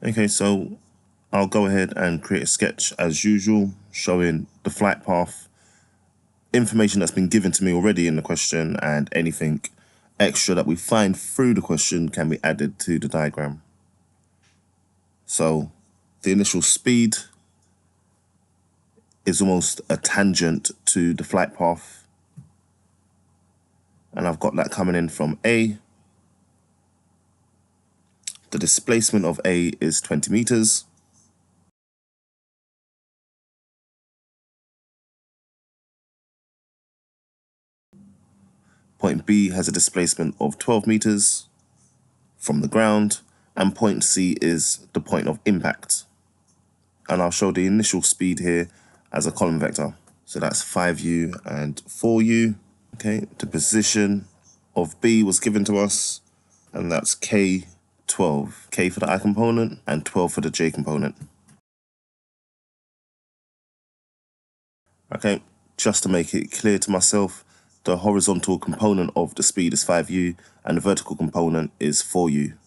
Okay, so I'll go ahead and create a sketch as usual, showing the flight path, information that's been given to me already in the question, and anything extra that we find through the question can be added to the diagram. So the initial speed is almost a tangent to the flight path, and I've got that coming in from A. The displacement of A is 20 meters. Point B has a displacement of 12 meters from the ground, and point C is the point of impact. And I'll show the initial speed here as a column vector. So that's 5u and 4u. Okay, the position of B was given to us, and that's K12. K for the I component and 12 for the J component. Okay, just to make it clear to myself, the horizontal component of the speed is 5u and the vertical component is 4u.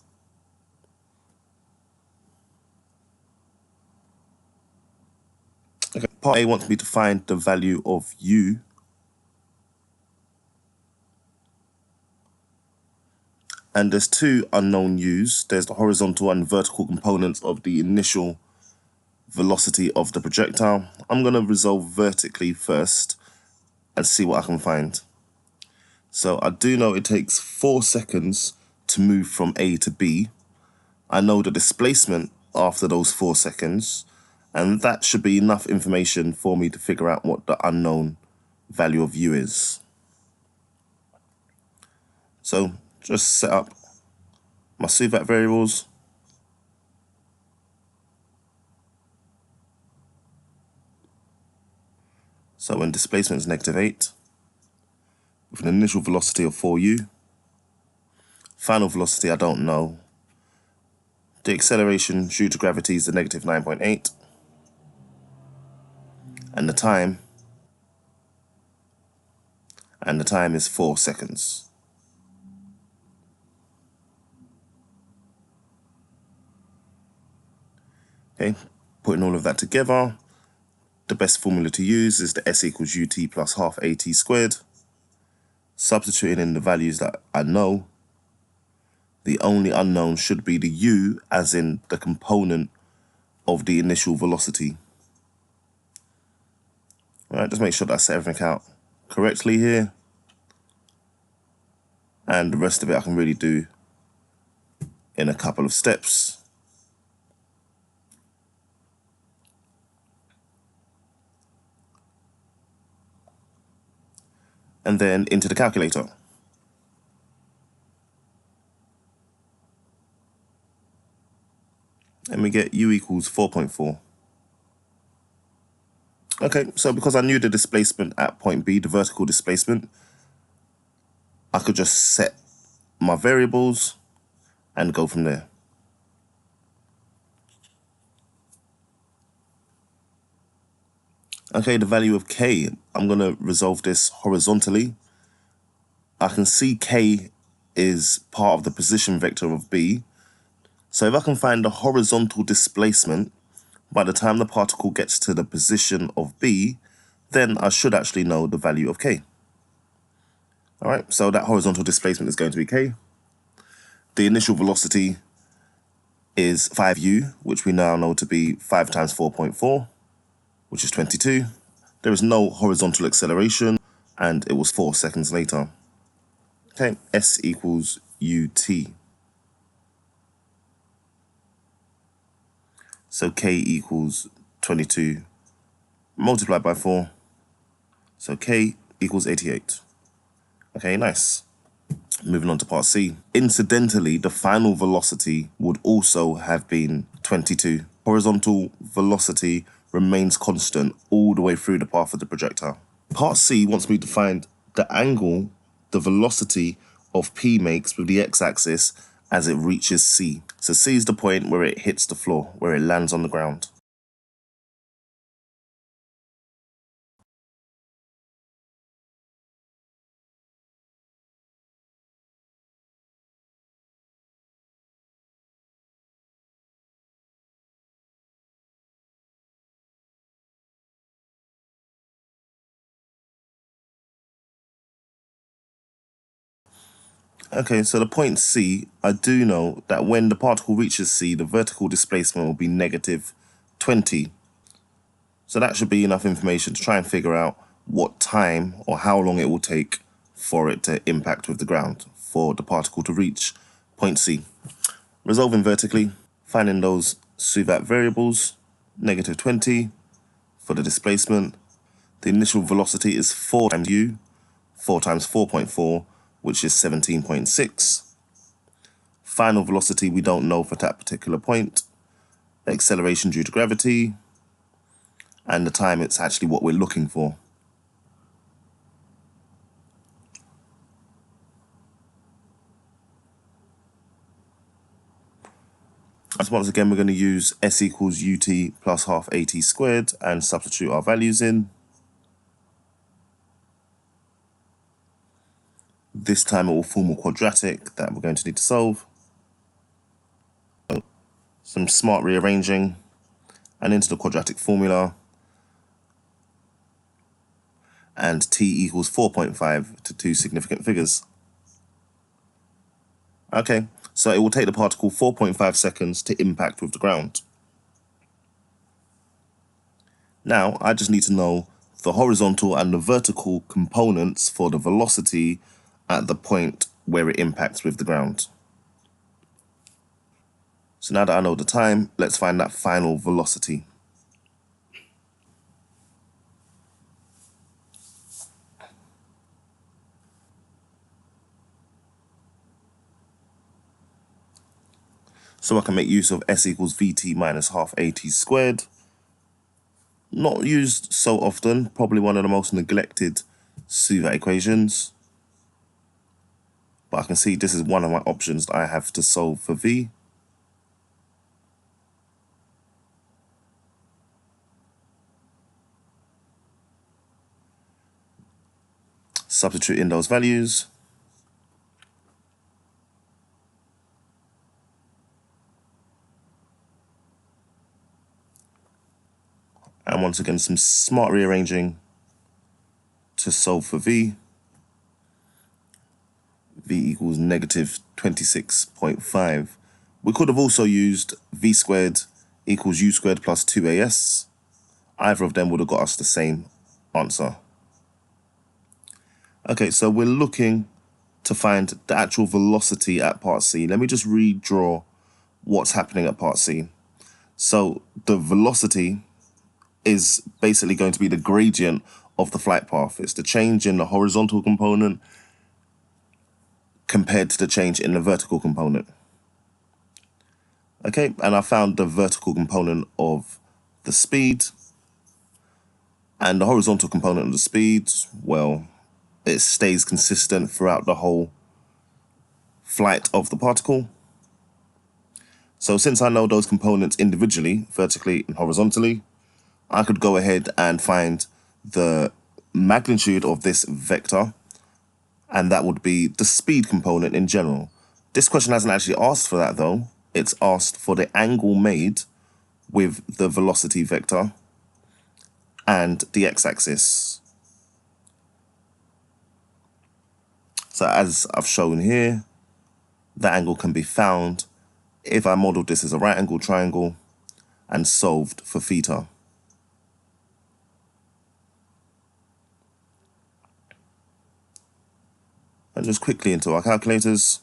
Okay, part A wants me to find the value of u. And there's two unknown u's. There's the horizontal and vertical components of the initial velocity of the projectile. I'm going to resolve vertically first and see what I can find. So I do know it takes 4 seconds to move from A to B. I know the displacement after those 4 seconds, and that should be enough information for me to figure out what the unknown value of u is. So just set up my suvat variables. So when displacement is -8, with an initial velocity of 4u, final velocity I don't know. The acceleration due to gravity is the -9.8, and the time is 4 seconds. Okay, putting all of that together, the best formula to use is the S equals ut plus half at squared. Substituting in the values that I know, the only unknown should be the u, as in the component of the initial velocity. All right, just make sure that I set everything out correctly here. And the rest of it I can really do in a couple of steps. And then into the calculator. And we get u equals 4.4. Okay, so because I knew the displacement at point B, the vertical displacement, I could just set my variables and go from there. Okay, the value of k, I'm going to resolve this horizontally. I can see k is part of the position vector of B. So if I can find the horizontal displacement by the time the particle gets to the position of B, then I should actually know the value of k. All right, so that horizontal displacement is going to be k. The initial velocity is 5u, which we now know to be 5 times 4.4, which is 22. There is no horizontal acceleration, and it was 4 seconds later. Okay, S equals ut. So k equals 22 multiplied by 4. So k equals 88. Okay, nice. Moving on to part C. Incidentally, the final velocity would also have been 22. Horizontal velocity remains constant all the way through the path of the projectile. Part C wants me to find the angle the velocity of P makes with the x-axis as it reaches C. So C is the point where it hits the floor, where it lands on the ground. Okay, so the point C, I do know that when the particle reaches C, the vertical displacement will be negative 20. So that should be enough information to try and figure out what time or how long it will take for it to impact with the ground, for the particle to reach point C. Resolving vertically, finding those suvat variables, negative 20 for the displacement. The initial velocity is 4 times u, 4 times 4.4, which is 17.6. Final velocity we don't know for that particular point. Acceleration due to gravity, and the time, it's actually what we're looking for. So once again, we're going to use S equals ut plus half at squared and substitute our values in. This time it will form a quadratic that we're going to need to solve. Some smart rearranging and into the quadratic formula. And t equals 4.5 to two significant figures. Okay, so it will take the particle 4.5 seconds to impact with the ground. Now, I just need to know the horizontal and the vertical components for the velocity at the point where it impacts with the ground. So now that I know the time, let's find that final velocity. So I can make use of S equals Vt minus half At squared. Not used so often, probably one of the most neglected suvat equations. But I can see this is one of my options that I have to solve for V. Substitute in those values. And once again, some smart rearranging to solve for V. V equals negative 26.5. We could have also used V squared equals U squared plus 2AS. Either of them would have got us the same answer. Okay, so we're looking to find the actual velocity at part C. Let me just redraw what's happening at part C. So the velocity is basically going to be the gradient of the flight path. It's the change in the horizontal component compared to the change in the vertical component. Okay, and I found the vertical component of the speed, and the horizontal component of the speed, well, it stays consistent throughout the whole flight of the particle. So since I know those components individually, vertically and horizontally, I could go ahead and find the magnitude of this vector, and that would be the speed component in general. This question hasn't actually asked for that though. It's asked for the angle made with the velocity vector and the x-axis. So as I've shown here, that angle can be found if I modeled this as a right angle triangle and solved for theta. And just quickly into our calculators.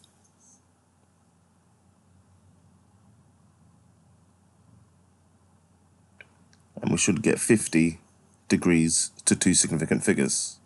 And we should get 50 degrees to two significant figures.